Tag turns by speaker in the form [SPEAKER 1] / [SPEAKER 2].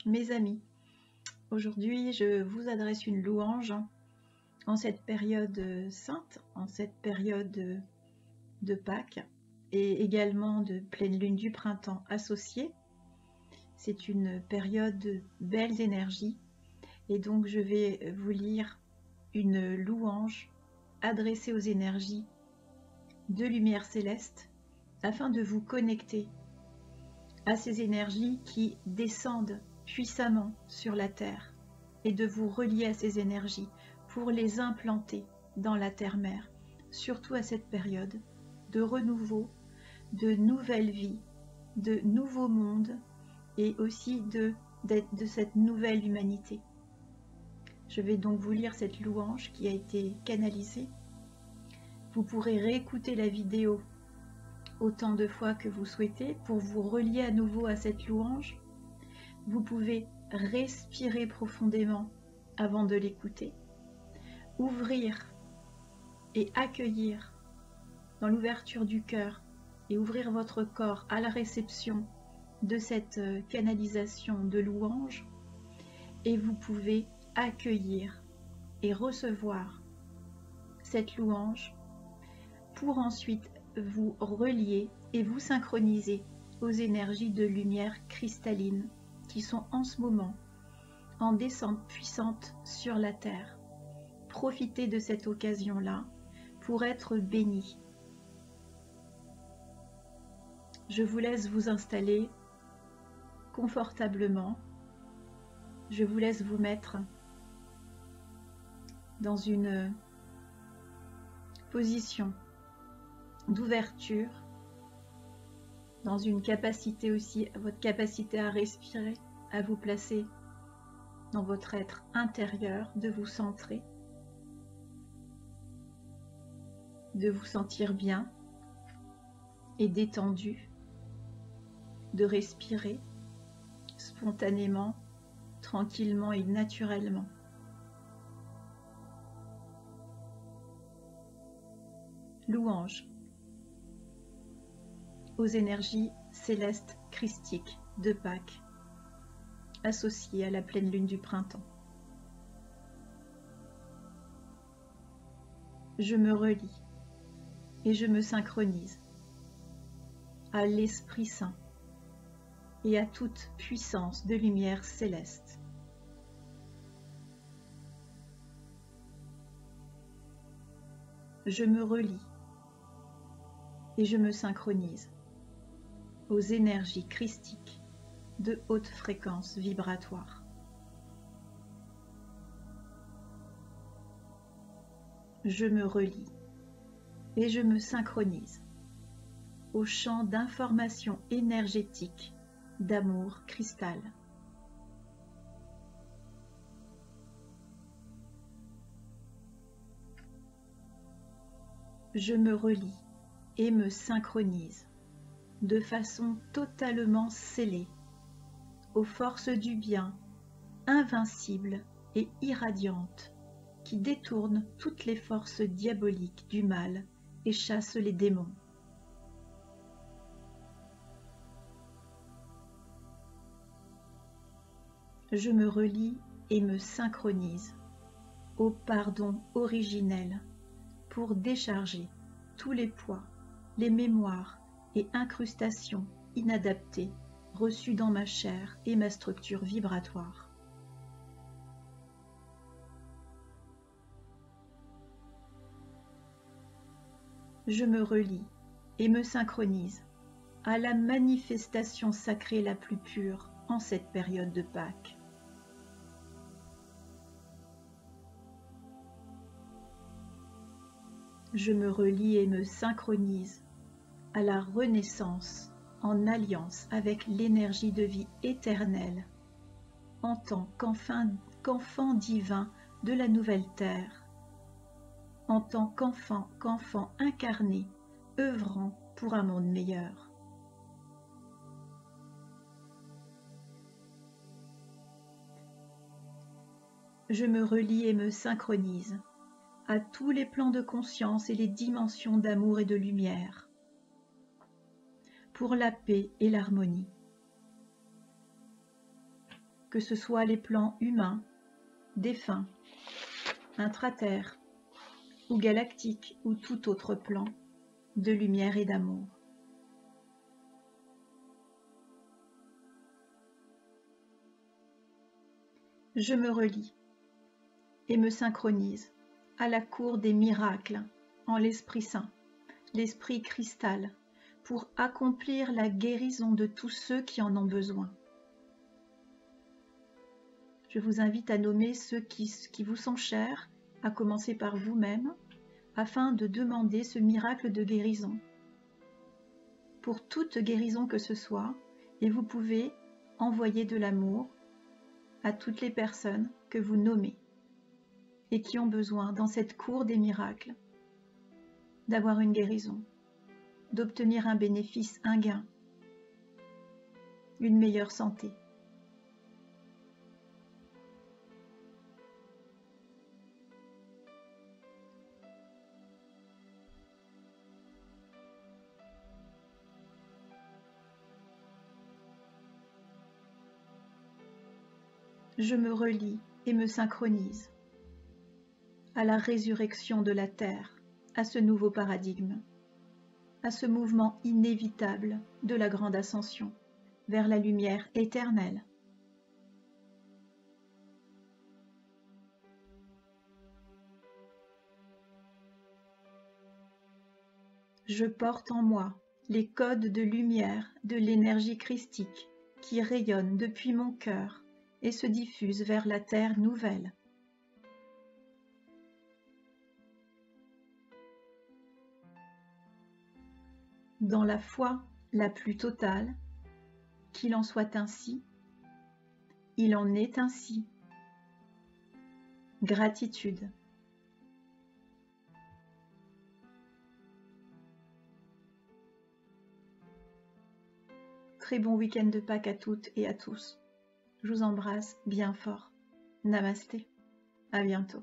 [SPEAKER 1] mes amis. Aujourd'hui, je vous adresse une louange en cette période sainte, en cette période de Pâques et également de pleine lune du printemps associée. C'est une période de belles énergies et donc je vais vous lire une louange adressée aux énergies de lumière céleste afin de vous connecter à ces énergies qui descendent puissamment sur la terre et de vous relier à ces énergies pour les implanter dans la terre-mère, surtout à cette période de renouveau, de nouvelle vie, de nouveaux mondes et aussi de cette nouvelle humanité. Je vais donc vous lire cette louange qui a été canalisée. Vous pourrez réécouter la vidéo autant de fois que vous souhaitez pour vous relier à nouveau à cette louange. Vous pouvez respirer profondément avant de l'écouter, ouvrir et accueillir dans l'ouverture du cœur et ouvrir votre corps à la réception de cette canalisation de louange, et vous pouvez accueillir et recevoir cette louange pour ensuite vous relier et vous synchroniser aux énergies de lumière cristalline qui sont en ce moment en descente puissante sur la terre. Profitez de cette occasion-là pour être bénis. Je vous laisse vous installer confortablement. Je vous laisse vous mettre dans une position d'ouverture, dans une capacité aussi, votre capacité à respirer, à vous placer dans votre être intérieur, de vous centrer, de vous sentir bien et détendu, de respirer spontanément, tranquillement et naturellement. Louange aux énergies célestes christiques de Pâques, associées à la pleine lune du printemps. Je me relie et je me synchronise à l'Esprit Saint et à toute puissance de lumière céleste. Je me relie et je me synchronise aux énergies christiques de haute fréquence vibratoire. Je me relie et je me synchronise au champ d'information énergétique d'amour cristal. Je me relie et me synchronise de façon totalement scellée aux forces du bien, invincibles et irradiantes, qui détournent toutes les forces diaboliques du mal et chassent les démons. Je me relie et me synchronise au pardon originel pour décharger tous les poids, les mémoires et incrustations inadaptées reçues dans ma chair et ma structure vibratoire. Je me relie et me synchronise à la manifestation sacrée la plus pure en cette période de Pâques. Je me relie et me synchronise à la renaissance en alliance avec l'énergie de vie éternelle, en tant qu'enfant divin de la nouvelle terre, en tant qu'enfant incarné, œuvrant pour un monde meilleur. Je me relie et me synchronise à tous les plans de conscience et les dimensions d'amour et de lumière, pour la paix et l'harmonie. que ce soit les plans humains, défunts, intraterres, ou galactiques, ou tout autre plan de lumière et d'amour. Je me relie et me synchronise à la cour des miracles en l'Esprit Saint, l'Esprit cristal, pour accomplir la guérison de tous ceux qui en ont besoin. Je vous invite à nommer ceux qui vous sont chers, à commencer par vous-même, afin de demander ce miracle de guérison. Pour toute guérison que ce soit, et vous pouvez envoyer de l'amour à toutes les personnes que vous nommez et qui ont besoin dans cette cour des miracles d'avoir une guérison, d'obtenir un bénéfice, un gain, une meilleure santé. Je me relie et me synchronise à la résurrection de la Terre, à ce nouveau paradigme, à ce mouvement inévitable de la grande ascension vers la lumière éternelle. Je porte en moi les codes de lumière de l'énergie christique qui rayonnent depuis mon cœur et se diffusent vers la terre nouvelle. Dans la foi la plus totale, qu'il en soit ainsi, il en est ainsi. Gratitude. Très bon week-end de Pâques à toutes et à tous. Je vous embrasse bien fort. Namasté. À bientôt.